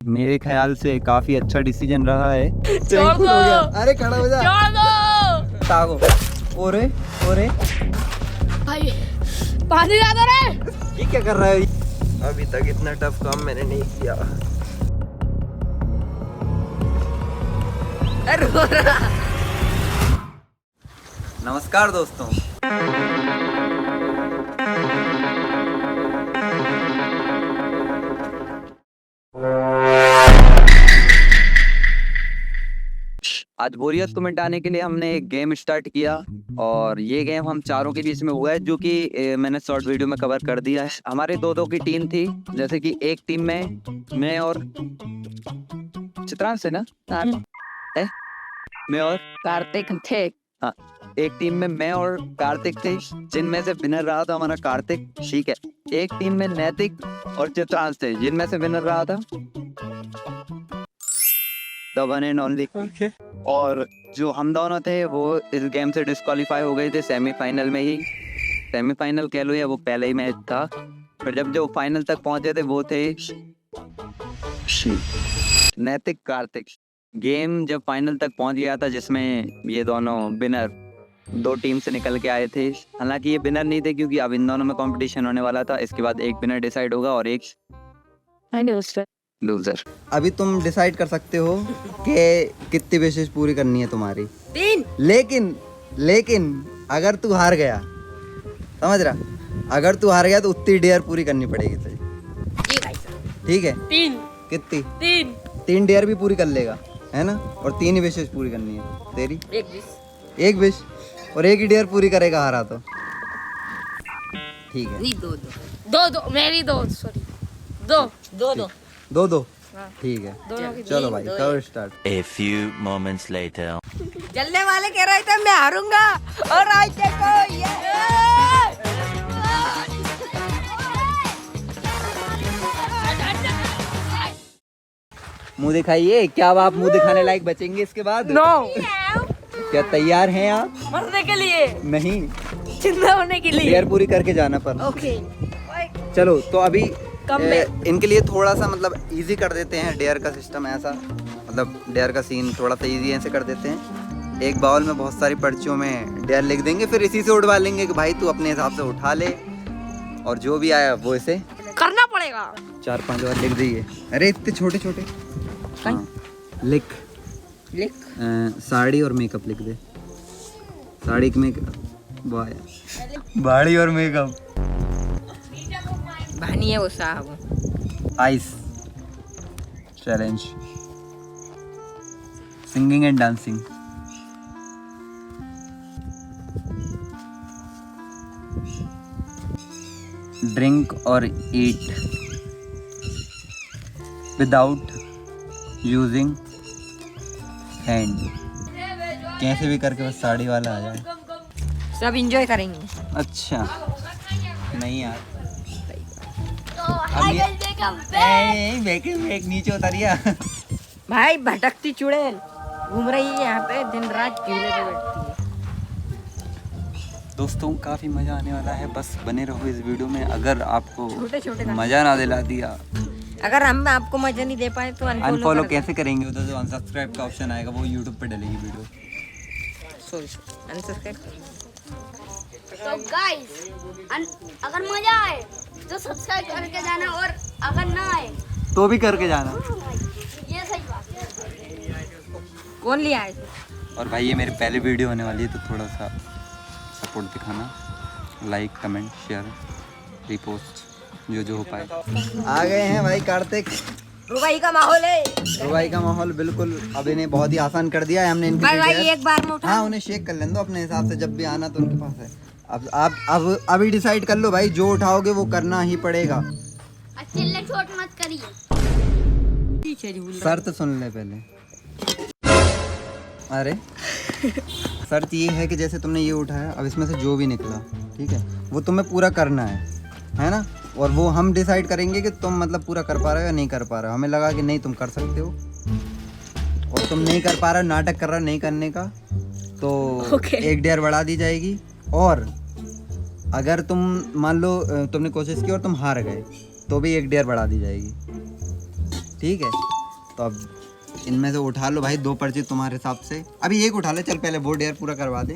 मेरे ख्याल से काफी अच्छा डिसीजन रहा है। छोड़ दो। अरे खड़ा हो जा। छोड़ दो तागो। ओरे ओरे भाई, पानी ला दो रे। ये क्या कर रहा है? अभी तक इतना टफ काम मैंने नहीं किया। नमस्कार दोस्तों, आज बोरियत को मिटाने के लिए हमने एक गेम स्टार्ट किया और ये गेम हम चारों के बीच में हुआ है, जो कि मैंने शॉर्ट वीडियो में कवर कर दिया है। हमारे दो दो की टीम थी, जैसे कि एक टीम में मैं और चित्रांश है ना, मैं और कार्तिक थे। हाँ, एक टीम में मैं और कार्तिक थे, जिनमें से विनर रहा था हमारा कार्तिक। ठीक है, एक टीम में नैतिक और चित्रांश थे, जिनमें से विनर रहा था द वन एंड ओनली। और जो हम दोनों थे वो इस गेम से डिस्क्वालीफाई हो गए थे सेमीफाइनल में ही। सेमीफाइनल कह लो या वो पहले ही मैच था। फिर जब जो फाइनल तक पहुंचे थे वो थे नैतिक कार्तिक। गेम जब फाइनल तक पहुंच गया था, जिसमें ये दोनों विनर दो टीम से निकल के आए थे। हालांकि ये विनर नहीं थे, क्योंकि अब इन दोनों में कंपटीशन होने वाला था। इसके बाद एक विनर डिसाइड होगा और एक लूजर। अभी तुम डिसाइड कर सकते हो कि कितनी विशेष पूरी करनी है तुम्हारी। 3। लेकिन अगर तू हार गया, समझ रहा, अगर तू हार गया तो उतनी डेयर पूरी करनी पड़ेगी तुझे। जी भाई साहब। ठीक है? 3। कितनी? 3। 3 डेयर भी पूरी कर लेगा, है ना? और 3 ही विशेष पूरी करनी है तेरी। एक विश और एक ही डेयर पूरी करेगा हारा तो। ठीक है, नहीं, दो मेरी दो, सॉरी, दो। ठीक है, दोनों की चलो भाई करो start. A few moments later. जलने वाले कह रहे थे मैं हारूंगा, और आज देखो ये। मुंह दिखाइए, क्या आप मुंह दिखाने लायक बचेंगे इसके बाद? नो, क्या तैयार हैं आप? मरने के लिए, नहीं, जिंदा होने के लिए। डेयर पूरी करके जाना पर। ओके, चलो तो अभी कम में। इनके लिए थोड़ा सा मतलब इजी कर देते हैं डेयर का सिस्टम। ऐसा मतलब डेयर का सीन थोड़ा सा इजी ऐसे कर देते हैं। एक बाउल में बहुत सारी पर्चियों में डेयर लिख देंगे, फिर इसी से उठवा लेंगे कि भाई तू अपने हिसाब से उठा ले, और जो भी आया वो इसे करना पड़ेगा। 4-5 बार लिख दीजिए। अरे इतने छोटे छोटे। हाँ, लिख साड़ी और मेकअप लिख दे। साड़ी की मेकअप, बाड़ी और मेकअप, बहनी है वो साहब। Ice challenge, singing and dancing, drink और ईट विदाउट यूजिंग हैंड। कैसे भी करके बस साड़ी वाला आ जाए। सब एंजॉय करेंगे। अच्छा नहीं यार, बैक नीचे उतारिया। भाई भटकती चुड़ैल घूम रही है यहाँ पे, दिन रात झूले पे बैठती है। दोस्तों काफी मजा आने वाला है, बस बने रहो इस वीडियो में। अगर आपको छोटे मजा ना दिला दिया, अगर हम आपको मजा नहीं दे पाए तो अनफॉलो कैसे करेंगे? उधर जो अनसब्सक्राइब का ऑप्शन आएगा वो यूट्यूब पे डलेगी वीडियो। Sorry unsubscribe. तो गाइस, अगर मजा आए तो सब्सक्राइब करके जाना, और अगर ना आए तो भी करके जाना। ये सही बात है। कौन लिया है? और भाई ये मेरी पहली वीडियो होने वाली है, तो थोड़ा सा सपोर्ट दिखाना, लाइक कमेंट शेयर रिपोस्ट जो हो पाए। आ गए हैं भाई कार्तिक। रुबाई का माहौल है। रुबाई का माहौल बिल्कुल। अब इन्हें बहुत ही आसान कर दिया है हमने इनके भाई लिए। एक बार में उठा। हाँ, उन्हें शेक कर लेने दो अपने हिसाब से, जब भी आना तो उनके पास है। अब आप अभी डिसाइड कर लो भाई, जो उठाओगे वो करना ही पड़ेगा। चिल्ले छोट मत करिए। शर्त सुन ले पहले। अरे शर्त ये है कि जैसे तुमने ये उठाया, अब इसमें से जो भी निकला, ठीक है, वो तुम्हें पूरा करना है ना? और वो हम डिसाइड करेंगे कि तुम मतलब पूरा कर पा रहे हो या नहीं कर पा रहे हो। हमें लगा कि नहीं तुम कर सकते हो, और तुम नहीं कर पा रहे हो, नाटक कर रहे हो नहीं करने का, तो एक डेयर बढ़ा दी जाएगी। और अगर तुम मान लो तुमने कोशिश की और तुम हार गए, तो भी एक डेयर बढ़ा दी जाएगी। ठीक है, तो अब इनमें से उठा लो भाई 2 पर्ची तुम्हारे हिसाब से। अभी एक उठा ले, चल पहले बोर्ड एयर पूरा करवा दे।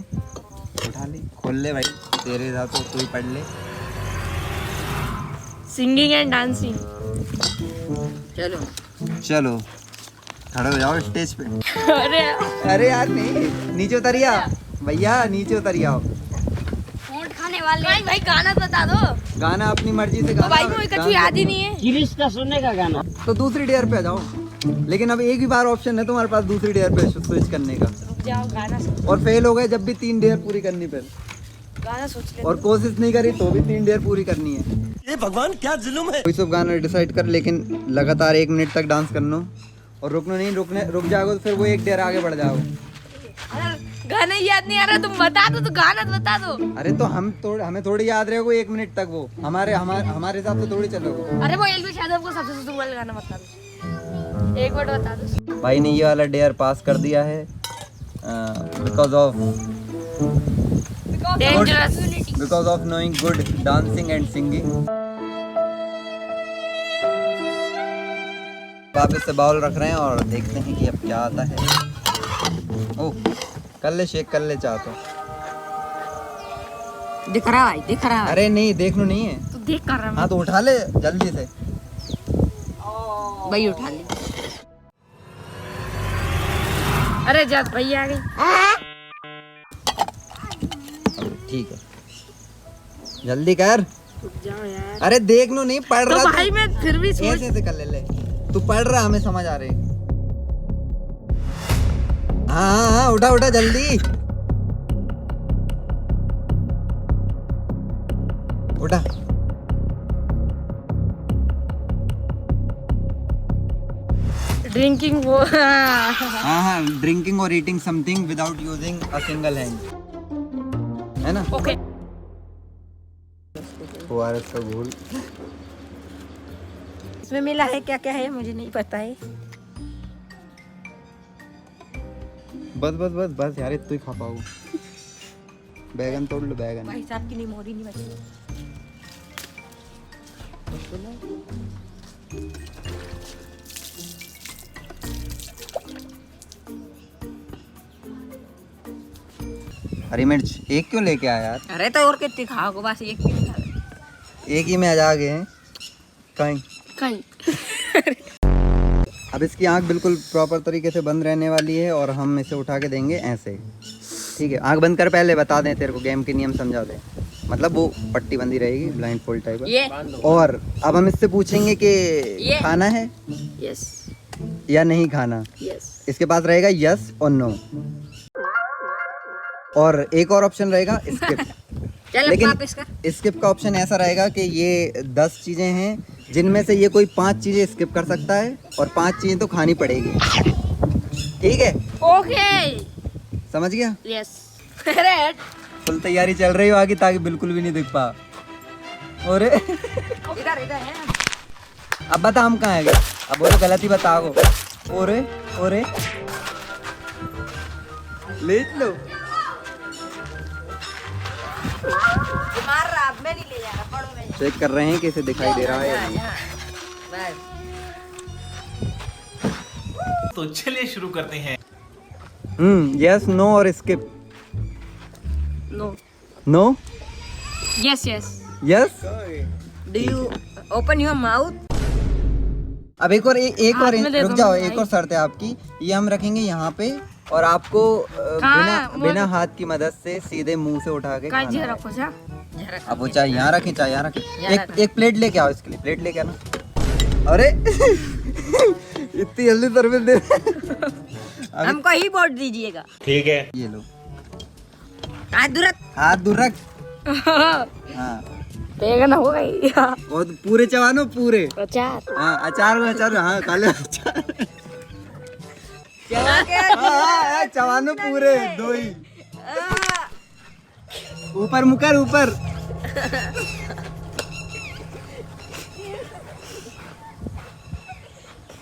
उठा ले, खोल ले भाई, तेरे हिसाब से तू ही पढ़ ले। Singing and dancing. चलो चलो खड़े हो जाओ स्टेज पे। अरे अरे यार नहीं, नीचे उतरिया भैया, नीचे उतरिया। वोट खाने वाले भाई गाना बता दो। गाना अपनी मर्जी से तो गाना। भाई को कुछ याद ही नहीं है। गिरीश का सुनने का गाना। तो दूसरी डेयर पे आ जाओ, लेकिन अब एक ही बार ऑप्शन है तुम्हारे पास दूसरी डेयर पे स्विच करने का। रुक जाओ, गाना सोच, और फेल हो गए जब भी 3 डेयर पूरी करनी पे, गाना सोच ले। और कोशिश नहीं करी तो भी 3 डेयर पूरी करनी है। ये भगवान क्या जुल्म है। कोई सब गाना डिसाइड कर, लेकिन लगातार 1 मिनट तक डांस करना और रुकना नहीं। रुक जाओगे तो फिर वो 1 डेयर आगे बढ़ जाओगे। अरे गाना याद नहीं आ रहा, तुम बता दो तो गाना तो बता दो। अरे तो हमें थोड़ी याद रहेगा 1 मिनट तक, वो हमारे हिसाब से थोड़ी चलोगे। अरे वो एलवी शायद आपको सबसे सुंदर वाला गाना बता दो, एक वर्ड बता दो। भाई ने ये वाला डेयर पास कर दिया है because of knowing good dancing and singing. वापस से बाउल रख रहे हैं और देखते हैं कि अब क्या आता है। ओह, कर ले शेक, कर ले चाह तो। दिख रहा भाई, दिख रहा है। अरे नहीं, देखना नहीं है। तू देख कर रहा हाँ तो उठा ले जल्दी से। भाई, उठा ले। अरे जा भैया आ गई। ठीक है, जल्दी कर। रुक जाओ यार। अरे देखनो नहीं, पढ़ तो रहा भाई मैं फिर भी सोच। ऐसे कर ले। तू पढ़ रहा, हमें समझ आ रही। हाँ उठा उठा जल्दी उठा। ड्रिंकिंग वो हाँ, ड्रिंकिंग और eating something without using a single hand, है ना? ओके। ORS का घोल। इसमें मिला है क्या क्या है मुझे नहीं पता है। बस बस बस बस यार, इतना ही खा पाओ। बैगन तोड़ लो, बैगन। भाई साहब की निमोरी नहीं बची। हरी मिर्च एक क्यों लेके आया यार? अरे तो और कितनी खाओगे, बस एक भी नहीं खा। एक ही में आ गए हैं कहीं। अब इसकी आंख बिल्कुल प्रॉपर तरीके से बंद रहने वाली है और हम इसे उठा के देंगे ऐसे। ठीक है, आंख बंद कर, पहले बता दें तेरे को गेम के नियम समझा दें। मतलब वो पट्टी बंदी रहेगी, ब्लाइंड फोल्ड टाइप। ये और अब हम इससे पूछेंगे कि ये खाना है यस या नहीं खाना। यस। इसके पास रहेगा यस और नो, और एक और ऑप्शन रहेगा स्किप। चल लेकिन वापस कर। स्किप का ऑप्शन ऐसा रहेगा कि ये 10 चीजें हैं जिनमें से ये कोई 5 चीजें स्किप कर सकता है और 5 चीजें तो खानी पड़ेगी। ठीक है, ओके समझ गया? यस। अरे फुल तैयारी चल रही हो आगे, ताकि बिल्कुल भी नहीं दिख पा। और इधर इधर है। अब बता हम कहाँ है? अब बोलो गलती बताओ। ओरे ओरे ले लो। मार रहा, अब मैं नहीं ले जा रहा, पढ़ो मैं। चेक कर रहे हैं कि इसे दिखाई दे रहा है या नहीं। बस तो चलिए शुरू करते हैं। यस नो और skip. No no yes yes. Yes. Do you open your mouth? अब एक और हाथ में दे रुक दो जाओ, भाई। एक और शर्त है आपकी। ये हम रखेंगे यहाँ पे और आपको बिना हाथ की मदद से सीधे मुंह से उठा के काय खाना है। रखो जा। अब वो चाहे यहाँ रखे चाहे यहाँ रखे। यहाँ एक प्लेट लेके आओ, इसके लिए प्लेट लेके आना। अरे इतनी जल्दी सर्विस दे। हमको ही वोट दीजिएगा। ठीक है। ये लो, हाथ दूर रख। हाथ दूर रख। हाँ, बेगन हो गई। और पूरे चवानो पूरे। अचार हाँ अचार, हाँ काले अचार। हाँ, चवानो पूरे 2 ही। ऊपर मुकर ऊपर।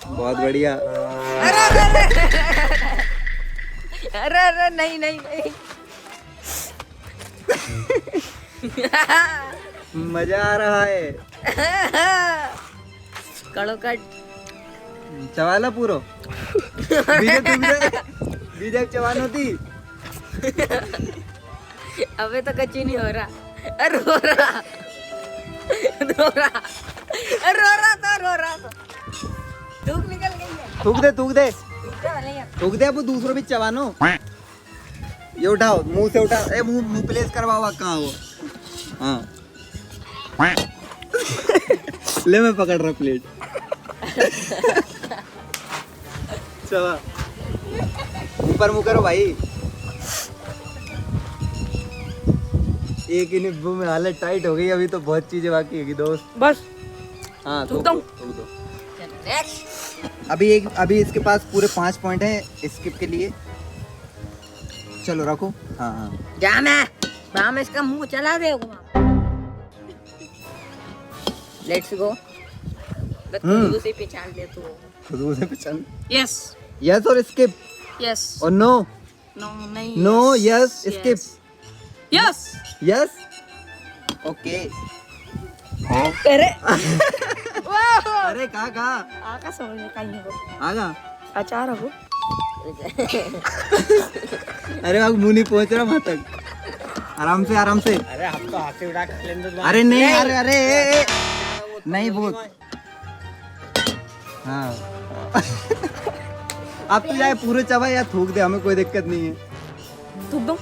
बहुत बढ़िया। अरे नहीं नहीं नहीं। मजा आ रहा है। कड़ो कट। चवाला पूरो बीजे तुमसे बीजे चवान होती। अबे तो कच्ची नहीं हो रहा। अरे रो रहा तो धूप निकल गई है। थूक दे अब दूसरों भी चबानो। ये उठाओ मुंह से उठा, ए मुंह प्लेस करवाओ कहाँ वो। हाँ ले मैं पकड़ रहा प्लेट। चबा ऊपर मुंह करो भाई। एक ही निब्बू में हालत टाइट हो गई, अभी तो बहुत चीजें बाकी है दोस्त। बस हाँ थूक दो। अभी इसके पास पूरे 5 पॉइंट हैं स्किप के लिए। चलो रखो। हाँ हाँ बाम इसका मुंह चला दे। Let's go. खुशबू से पहचान ले तू। खुशबू से पहचान। यस यस और स्किप यस और नो नो नहीं no yes skip yes yes okay. अरे अरे कहाँ आका समझ में कहीं हो आगा। अचार हो। अरे बाबू मुंह नहीं पहुंच रहा वहां तक। आराम से। अरे आप तो हाथ से उड़ा के लेने दो। अरे नहीं अरे नहीं वो। हाँ अब तो चाहे पूरे चबा या थूक दे, हमें कोई दिक्कत नहीं है। थूक दो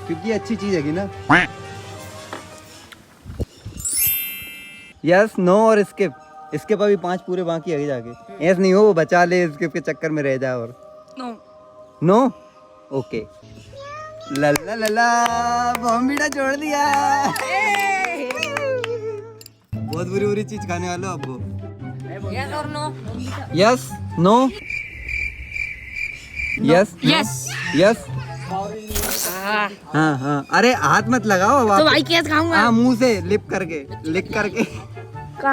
क्योंकि ये अच्छी चीज है ना। यस नो और स्किप। स्किप अभी 5 पूरे बाकी आगे जाके। ऐस नहीं हो वो बचा ले, स्किप के चक्कर में रह जाए। और नो ओके। लल्ला लल्ला बॉम्बीड़ा छोड़ दिया। बहुत बुरी चीज खाने वाले हो अब वो। यस और no. Yes no yes yes. हाँ अरे हाथ मत लगाओ अब। तो भाई कैसे खाऊंगा? हाँ मुंह से लिप करके लिक करके।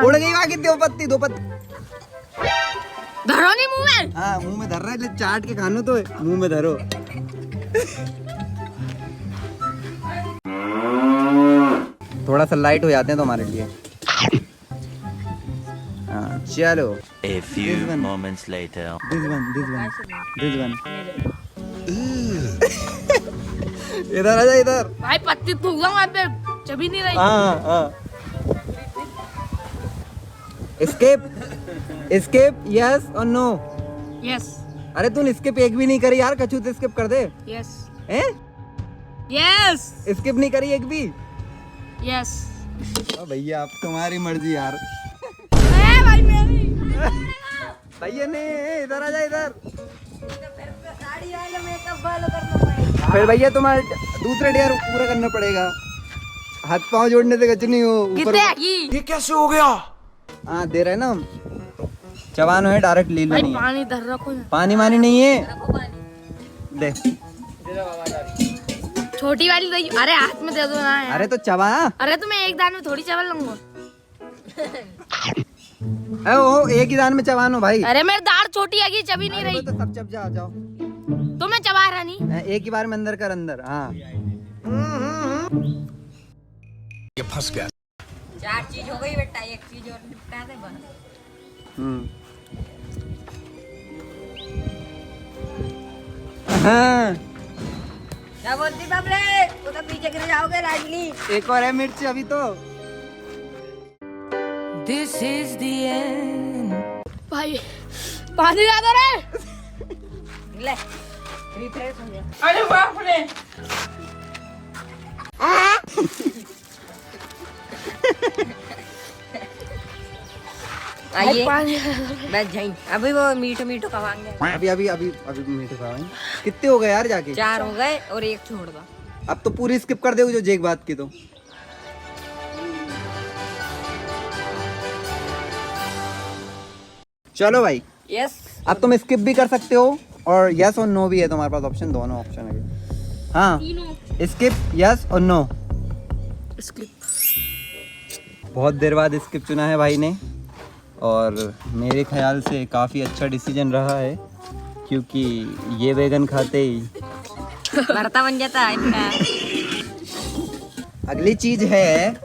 उड़ गई बाकी दो पत्ती धरो नहीं मुंह में। हाँ मुंह में धर रहा है, चाट के खानो तो मुंह में धरो। थोड़ा सा लाइट हो जाते हैं तो हमारे लिए। हाँ चलो। A few This one. moments later. This one इधर आ जा इधर। भाई पत्ती थूक दो वहाँ पे, चबी नहीं रही। हाँ स्किप यस और नो। यस अरे तूने स्किप एक भी नहीं करी यार, कछू तो स्किप कर दे। यस हैं यस स्किप नहीं करी एक भी। यस भैया आप तुम्हारी मर्जी यार। भाई मेरी भैया ने इधर आ जा इधर। साड़ी वाला मेकअप फॉलो करना पड़ेगा। फिर भैया तुम्हारे दूसरे डेयर पूरा करना पड़ेगा। हाथ पांव जोड़ने से कुछ नहीं हो। कितने आगी? ये कैसे हो गया? हाँ दे रहे हैं ना हम। चबानो है डायरेक्ट लीला भाई नहीं है। पानी धर रखो ना। पानी मानी नहीं है। दे छोटी वाली दही। अरे हाथ में दे दो ना यार। अरे तो चबा। अरे तो मैं एक दान में थोड़ी चावल लूंगा। अरे वो एक ही दान में चबानो भाई। अरे मेरी दाढ़ छोटी आगी, चबी नहीं रही। तो सब चब जाओ। तो मैं चबा रहा नहीं। एक ही बार में अंदर कर अंदर। हाँ ये फंस गया। 4 चीज हो गई बेटा, एक चीज और निपटा दे बस। हाँ क्या बोलती बाबले? वो तो पीछे गिर जाओगे राजली। एक और है मिर्च अभी तो। भाई पानी ला दो रे। ले रिफ्रेश हो गया। अरे बाप रे। आइए बस जाइन। अभी वो मीठो खवाएंगे। अभी मीठे खाओ। कितने हो गए यार जाके? 4 हो गए और एक छोड़ दो। अब तो पूरी स्किप कर दे जो जेक बात की तो। चलो भाई यस अब तुम स्किप भी कर सकते हो और यस और नो भी है तुम्हारे पास ऑप्शन, दोनों ऑप्शन है। हाँ स्किप यस और नो। स्किप। बहुत देर बाद स्किप चुना है भाई ने और मेरे ख्याल से काफ़ी अच्छा डिसीजन रहा है क्योंकि ये बैगन खाते ही भरता बन जाता है इनका। अगली चीज है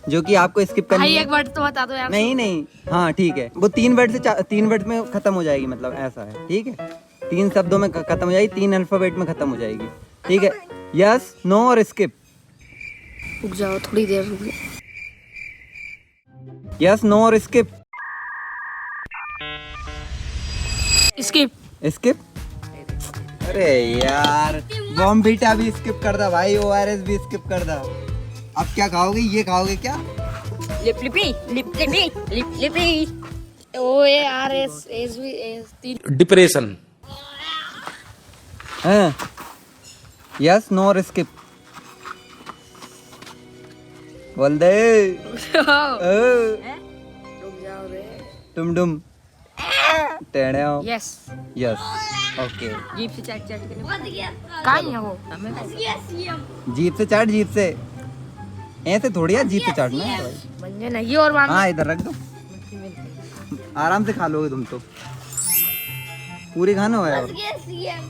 जो कि आपको स्किप करनी भाई है। एक वर्ड तो बता दो यार। नहीं हाँ ठीक है, वो 3 वर्ड से 3 वर्ड में खत्म हो जाएगी, मतलब ऐसा है, ठीक है। 3 शब्दों में खत्म हो जाएगी, 3 अल्फाबेट में खत्म हो जाएगी, ठीक है। यस, नो और स्किप। रुक जाओ थोड़ी देर रुक जाओ। यस, नो और स्किप। स्किप। स्किप। अरे यार, बॉम्बीटा भी स्किप कर दा भाई, ORS भी स्किप कर दा। अब क्या खाओगे? ये खाओगे क्या? लिप लिपी OARS भी 3 डिप्रेशन। हाँ, यस, नो और स्किप बोल दे। रुक जाओ रे। टुम टेढ़े हो। यस। Yes, okay. जीप से चट चट के बच गया कहाँ है वो? बच गया सीएम। जीप से चाट, जीप से ऐसे थोड़ी है, जीप से चाटना है भाई। बंजे नहीं और मांग। हाँ, इधर रख दो, आराम से खा लोगे तुम तो, पूरी खाना है। बच गया सीएम।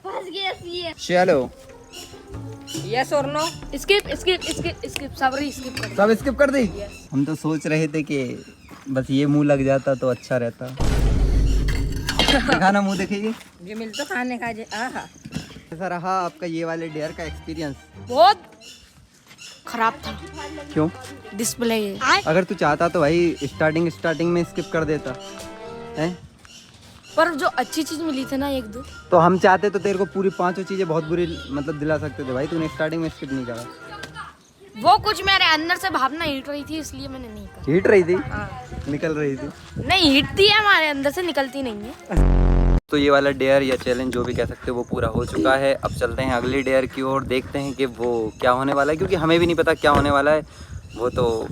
बच गया सीएम। चलो, यस और no. Skip skip skip skip सबरी स्किप कर। सब स्किप कर दी। हम तो सोच रहे थे कि बस ये मुंह लग जाता तो अच्छा रहता। खाना मुंह देखिए। ये मिल तो खाने का जे। आहा, कैसा रहा आपका ये वाले डेयर का एक्सपीरियंस? बहुत खराब था क्यों? डिस्प्ले। अगर तू चाहता तो भाई स्टार्टिंग में स्किप कर देता है। पर जो अच्छी चीज मिली थी ना 1-2, तो हम चाहते तो तेरे को पूरी 5 चीजें बहुत बुरी मतलब दिला सकते थे भाई, तूने स्टार्टिंग में स्किप नहीं करा। वो कुछ मेरे अंदर से भावना हिट रही थी इसलिए मैंने नहीं करा। हिट रही थी, हाँ। निकल रही थी। नहीं हिटती है हमारे अंदर से, निकलती नहीं है। तो ये वाला डेयर या चैलेंज जो भी कह सकते हो वो पूरा हो चुका है। अब चलते हैं अगले डेयर की ओर, देखते हैं कि वो क्या होने वाला है, क्योंकि हमें भी नहीं पता क्या होने वाला है, वो तो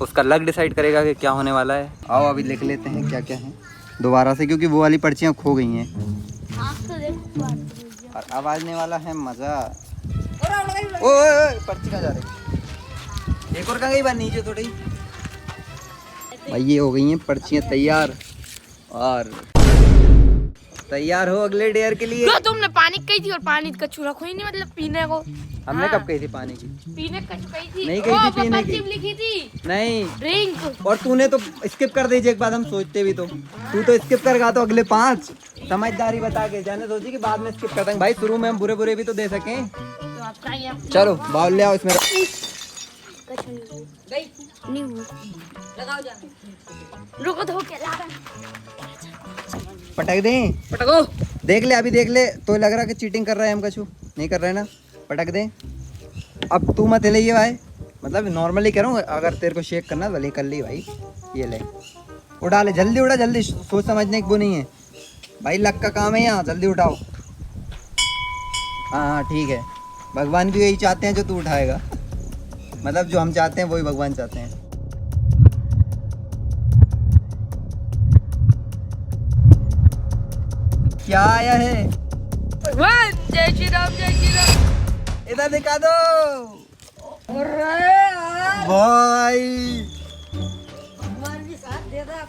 उसका लक डिसाइड करेगा कि क्या होने वाला है। आओ अभी लिख लेते हैं क्या क्या है दोबारा से, क्योंकि वो वाली पर्चियाँ खो गई हैं। आप तो देखो और अब आने वाला है मज़ा। ओए पर्ची कहाँ जा रही? एक और कहाँ गई बात? नीचे थोड़ी। भाई ये हो गई हैं पर्चियाँ तैयार, और तैयार हो अगले डेयर के लिए। जो तुमने पानी कही थी और पानी का चूरा खोई नहीं, मतलब पीने को। हमने हाँ। कब कही थी पानी की? पीने का कही थी। नहीं कही थी पीने की। लिखी थी नहीं, ड्रिंक। और तूने तो स्किप कर दीजिए एक बात, हम सोचते भी तो तू तो स्किप करेगा तो अगले 5 समझदारी बता के जाने सोची कि बाद में स्किप कर देंगे। भाई शुरू में हम बुरे बुरे भी तो दे सकें। तो आपका ये चलो बाउल ले आओ इसमें। नहीं हुआ। लगाओ जा। रुको तो क्या लगा? पटक दें? पटको। देख ले, अभी देख ले तो लग रहा कि चीटिंग कर रहा है। हम कछु नहीं कर रहे हैं ना? पटक दें। अब तू मत ले ये भाई, मतलब नॉर्मली कह रहा हूँ, अगर तेरे को शेक करना भले कर ली भाई। ये ले, उठा ले, जल्दी उठा, जल्दी, सोच समझने की वो नहीं है भाई, लक का काम है यहाँ, जल्दी उठाओ। हाँ ठीक है, भगवान भी यही चाहते हैं जो तू उठाएगा, मतलब जो हम चाहते हैं वही भगवान चाहते हैं। क्या आया है? भगवान जय श्री राम, जय श्री राम। इधर दिखा दो भाई,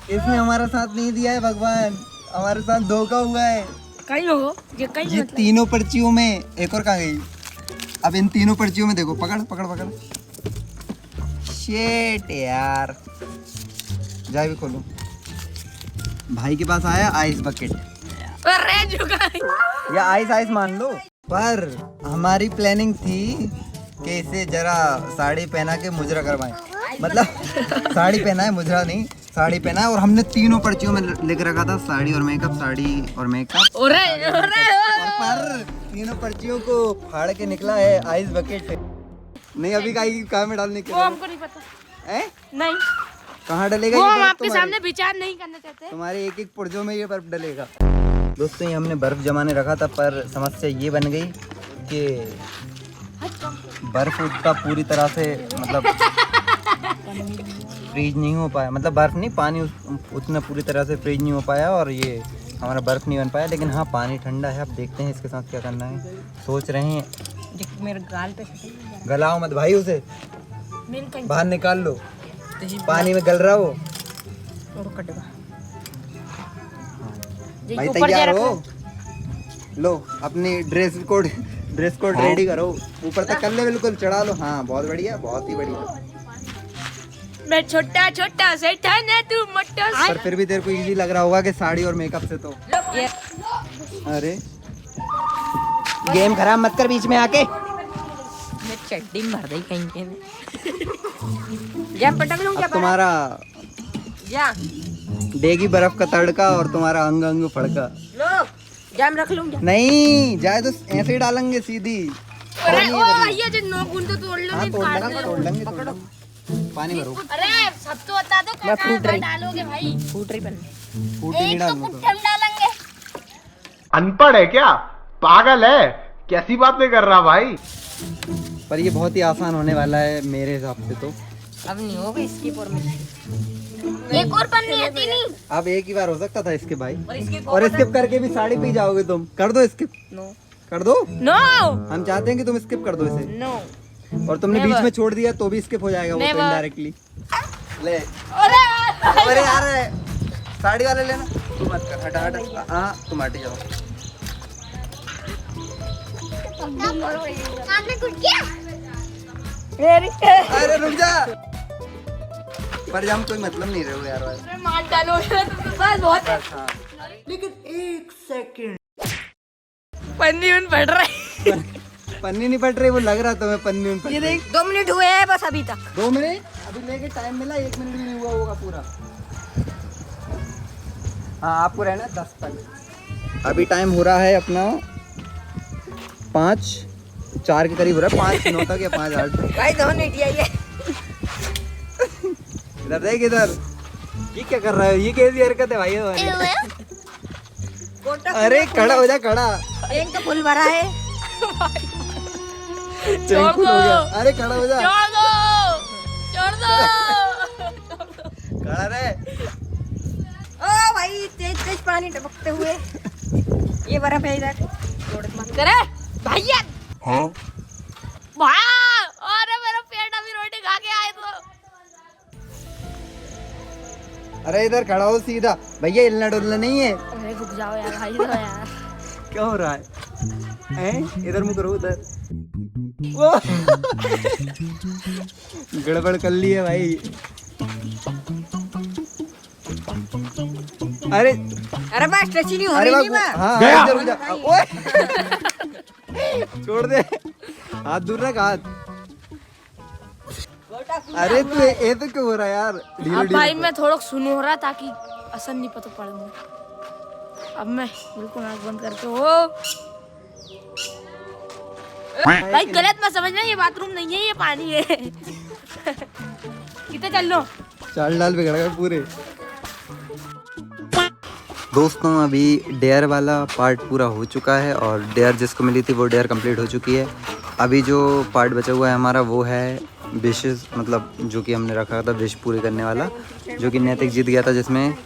इसने हमारा साथ नहीं दिया है भगवान, हमारे साथ धोखा हुआ है। कहीं हो ये कहीं ये मतलब। तीनों पर्चियों में एक और कहाँ गई? अब इन तीनों पर्चियों में देखो, पकड़ पकड़ पकड़। शेट यार, जाए भी खोलो। भाई के पास आया आइस बकेट, अरे झुका। या आइस आइस मान लो। पर हमारी प्लानिंग थी कि इसे जरा साड़ी पहना के मुजरा करवाएं, मतलब साड़ी पहना है, मुजरा नहीं, साड़ी पहना है। और हमने तीनों पर्चियों में लिख रखा था साड़ी और मेकअप, साड़ी और मेकअप। अरे अरे और पर तीनों पर्चियों को फाड़ के निकला है आइस बकेट। नहीं अभी कहाँ में डालने के वो हमको नहीं पता है? नहीं, कहाँ डलेगा? वो ये हम बर्फ आपके तुम्हारे? सामने विचार नहीं करना चाहते। तुम्हारे एक एक पुर्जों में ये बर्फ डलेगा। दोस्तों ये हमने बर्फ जमाने रखा था, पर समस्या ये बन गई कि बर्फ उतना पूरी तरह से मतलब फ्रीज नहीं हो पाया, मतलब बर्फ नहीं, पानी उतना पूरी तरह से फ्रीज नहीं हो पाया, और ये हमारा बर्फ नहीं बन पाया। लेकिन हाँ पानी ठंडा है, अब देखते हैं इसके साथ क्या करना है। सोच रहे हैं, मेरे गाल पे गलाओ मत भाई उसे, बाहर निकाल लो, पानी में गल रहा हो भाई। तैयार हो? लो अपनी ड्रेस कोड रेडी करो, ऊपर तक कर ले, बिल्कुल चढ़ा लो। हाँ बहुत बढ़िया, बहुत ही बढ़िया। मैं छोटा छोटा सेठन है तू मोटा पर फिर भी तेरे को इजी लग रहा होगा कि साड़ी और मेकअप से तो। ये अरे गेम खराब मत कर बीच में आके। मैं चड्डी मार दी कहीं के में जा पटक लूं क्या अब तुम्हारा जा देगी बर्फ का तड़का और तुम्हारा अंग अंग फड़का। लो जाम रख लूं जा नहीं जाए तो ऐसे ही डालेंगे सीधी। अरे ओ भैया जो नोखून तो तोड़ लो हाँ नहीं तोड़ काट लेंगे दो तोड़ लेंगे तोड़ लेंगे। पानी भरो। अरे सब तो बता दो मैं क्या फूट रही। डालोगे भाई फूट रही बन फूटी नहीं डालना तो। हम डालेंगे। अनपढ़ है क्या? पागल है? कैसी बातें कर रहा भाई? पर ये बहुत ही आसान होने वाला है मेरे हिसाब से तो। अब नहीं होगा इसकी परमिशन एक और पन्नी है तीनी। अब एक ही बार हो सकता था इसके भाई। और इसकी और स्किप करके भी साड़ी पे ही जाओगे तुम। कर दो स्किप। नो कर दो। नो हम चाहते हैं कि तुम स्किप कर दो इसे। नो और तुमने Never. बीच में छोड़ दिया तो भी स्किप हो जाएगा वो तो Never. इनडायरेक्टली। ले अरे अरे यार साड़ी वाले लेना। तुम मत कर हटा हटा। हाँ तुम हट जाओ। आपने कुछ किया? अरे रुक जा। पर हम कोई मतलब नहीं रहे हो यार भाई। अरे मार डालोगे तुम तो बस बहुत है हाँ। पन्नी उन पड़ रहा है पन्नी नहीं पट रही वो लग रहा तुम्हें पन्नी उन पट ये रही। देख 2 मिनट हुए हैं बस अभी तक 2 मिनट अभी लेके टाइम मिला 1 मिनट भी नहीं हुआ होगा पूरा। हाँ आपको रहना 10 तक। अभी टाइम हो रहा है अपना 5:04 के करीब हो रहा है। 5:09 तक या 5:08 तक। भाई 2 मिनट ये इधर देख इधर। ये क्या कर रहा है? ये कैसी हरकत है भाई तुम्हारी? अरे खड़ा हो जा खड़ा। बैंक तो फुल भरा है चैनकुल हो गया। अरे खड़ा हो जा। छोड़ दो खड़ा रहे। ओ भाई तेज तेज पानी टपकते हुए ये बर्फ है इधर छोड़ मत करे भैया। हाँ? वाह अरे मेरा पेट अभी रोटी खा के आए तो अरे इधर खड़ा हो सीधा। भैया हिलना डुलना नहीं है। अरे रुक जाओ यार भाई तो यार क्या हो रहा है? हैं? इधर मुँह करो उधर। वो गड़बड़ कर ली है भाई। अरे अरे बस टची नहीं हो अरे रही वाह, मैं हाँ गया। इधर उधर। ओए छोड़ दे हाथ दूर रख हाथ। अरे तू ये तो क्यों हो रहा है यार? ढीलो अब भाई ढीलो। मैं थोड़ा सुन हो रहा ताकि असर नहीं पता पड़ूंगा। अब मैं बिल्कुल आँख बंद करके हो भाई गलत मत समझना ये बाथरूम नहीं है ये पानी है कितने चल लो चाल डाल बिगड़ गए पूरे। दोस्तों अभी डेयर वाला पार्ट पूरा हो चुका है और डेयर जिसको मिली थी वो डेयर कंप्लीट हो चुकी है। अभी जो पार्ट बचा हुआ है हमारा वो है विशेष मतलब जो कि हमने रखा था विश पूरी करने वाला, जो कि नैतिक जीत गया था, जिसमें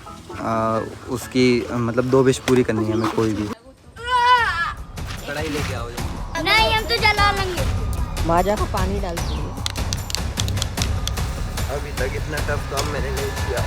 उसकी मतलब 2 विश पूरी करनी है हमें कोई भी। कढ़ाई लेके आओ। नहीं हम तो जला लेंगे। माजा को पानी डाल दीजिए। अभी तक इतना टफ काम मैंने नहीं किया।